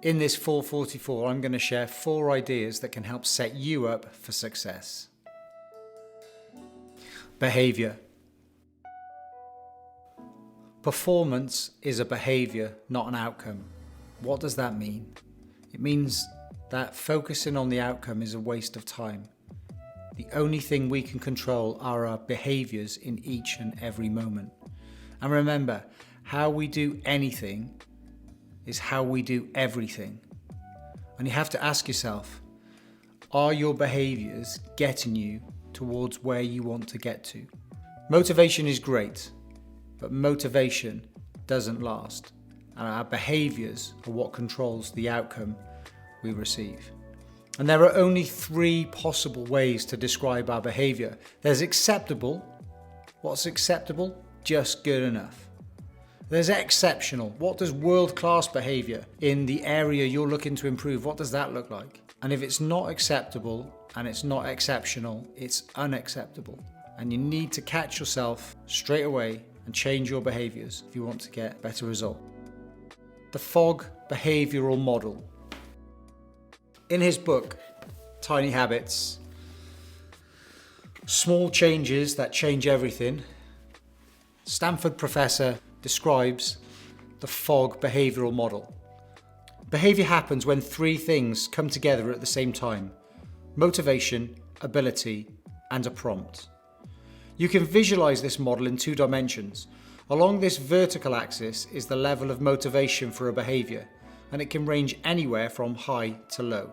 In this 444, I'm going to share 4 ideas that can help set you up for success. Behaviour. Performance is a behaviour, not an outcome. What does that mean? It means that focusing on the outcome is a waste of time. The only thing we can control are our behaviours in each and every moment. And remember, how we do anything is how we do everything. And you have to ask yourself, are your behaviours getting you towards where you want to get to? Motivation is great, but motivation doesn't last. And our behaviours are what controls the outcome we receive. And there are only 3 possible ways to describe our behaviour. There's acceptable. What's acceptable? Just good enough. There's exceptional. What does world-class behaviour in the area you're looking to improve, what does that look like? And if it's not acceptable and it's not exceptional, it's unacceptable. And you need to catch yourself straight away and change your behaviours if you want to get a better result. The FOGG behavioural model. In his book, Tiny Habits, Small Changes That Change Everything, Stanford professor describes the FOGG behavioural model. Behaviour happens when 3 things come together at the same time: motivation, ability, and a prompt. You can visualise this model in 2 dimensions. Along this vertical axis is the level of motivation for a behaviour, and it can range anywhere from high to low.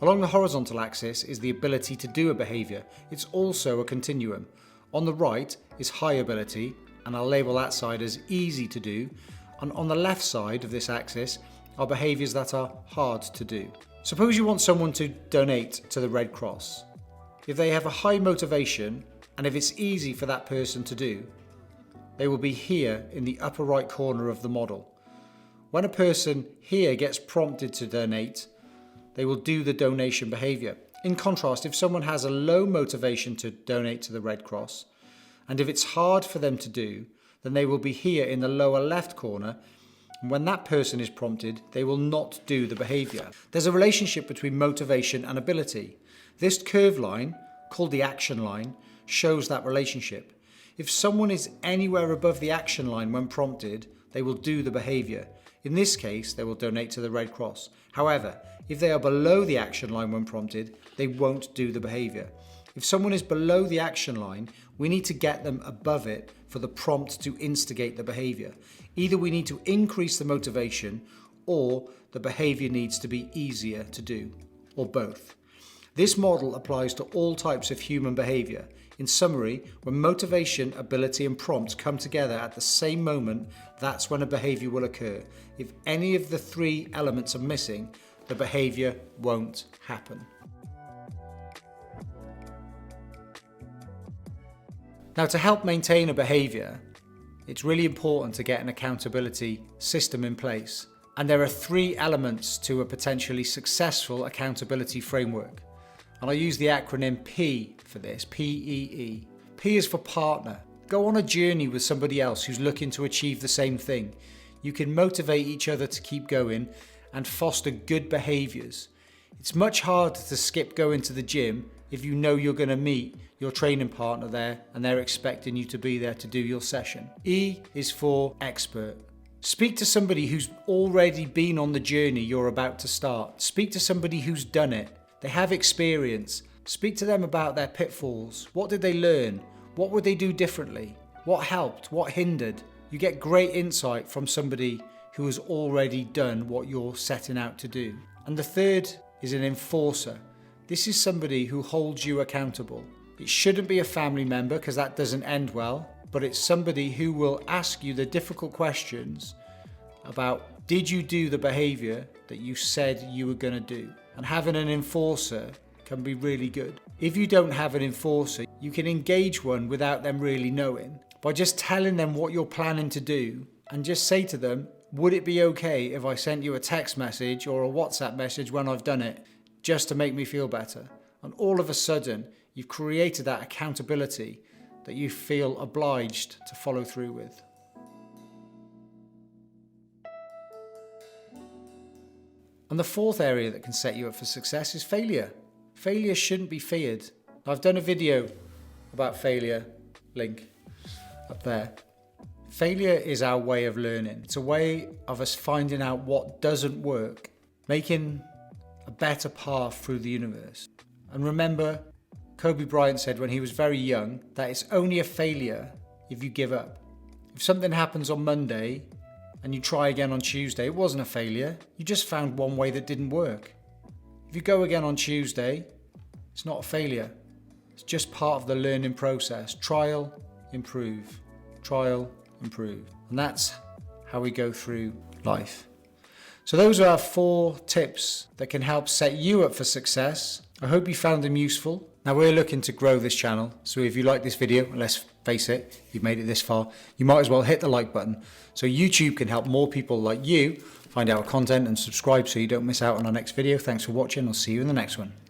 Along the horizontal axis is the ability to do a behaviour. It's also a continuum. On the right is high ability, and I'll label that side as easy to do. And on the left side of this axis are behaviours that are hard to do. Suppose you want someone to donate to the Red Cross. If they have a high motivation, and if it's easy for that person to do, they will be here in the upper right corner of the model. When a person here gets prompted to donate, they will do the donation behaviour. In contrast, if someone has a low motivation to donate to the Red Cross, and if it's hard for them to do, then they will be here in the lower left corner, and when that person is prompted, they will not do the behaviour. There's a relationship between motivation and ability. This curved line, called the action line, shows that relationship. If someone is anywhere above the action line when prompted, they will do the behaviour. In this case, they will donate to the Red Cross. However, if they are below the action line when prompted, they won't do the behaviour. If someone is below the action line, we need to get them above it for the prompt to instigate the behaviour. Either we need to increase the motivation, or the behaviour needs to be easier to do, or both. This model applies to all types of human behaviour. In summary, when motivation, ability and prompt come together at the same moment, that's when a behaviour will occur. If any of the 3 elements are missing, the behaviour won't happen. Now, to help maintain a behaviour, it's really important to get an accountability system in place. And there are 3 elements to a potentially successful accountability framework. And I use the acronym P for this, P-E-E. P is for partner. Go on a journey with somebody else who's looking to achieve the same thing. You can motivate each other to keep going and foster good behaviours. It's much harder to skip going to the gym if you know you're going to meet your training partner there and they're expecting you to be there to do your session. E is for expert. Speak to somebody who's already been on the journey you're about to start. Speak to somebody who's done it. They have experience. Speak to them about their pitfalls. What did they learn? What would they do differently? What helped? What hindered? You get great insight from somebody who has already done what you're setting out to do. And the third is an enforcer. This is somebody who holds you accountable. It shouldn't be a family member because that doesn't end well, but it's somebody who will ask you the difficult questions about, did you do the behaviour that you said you were going to do? And having an enforcer can be really good. If you don't have an enforcer, you can engage one without them really knowing by just telling them what you're planning to do, and just say to them, would it be okay if I sent you a text message or a WhatsApp message when I've done it, just to make me feel better? And all of a sudden, you've created that accountability that you feel obliged to follow through with. And the fourth area that can set you up for success is failure. Failure shouldn't be feared. I've done a video about failure, link up there. Failure is our way of learning. It's a way of us finding out what doesn't work, making a better path through the universe. And remember, Kobe Bryant said when he was very young that it's only a failure if you give up. If something happens on Monday and you try again on Tuesday, it wasn't a failure. You just found one way that didn't work. If you go again on Tuesday, it's not a failure. It's just part of the learning process. Trial, improve. Trial, improve. And that's how we go through life. So those are our 4 tips that can help set you up for success. I hope you found them useful. Now we're looking to grow this channel. So if you like this video, and let's face it, you've made it this far, you might as well hit the like button. So YouTube can help more people like you find our content and subscribe so you don't miss out on our next video. Thanks for watching. I'll see you in the next one.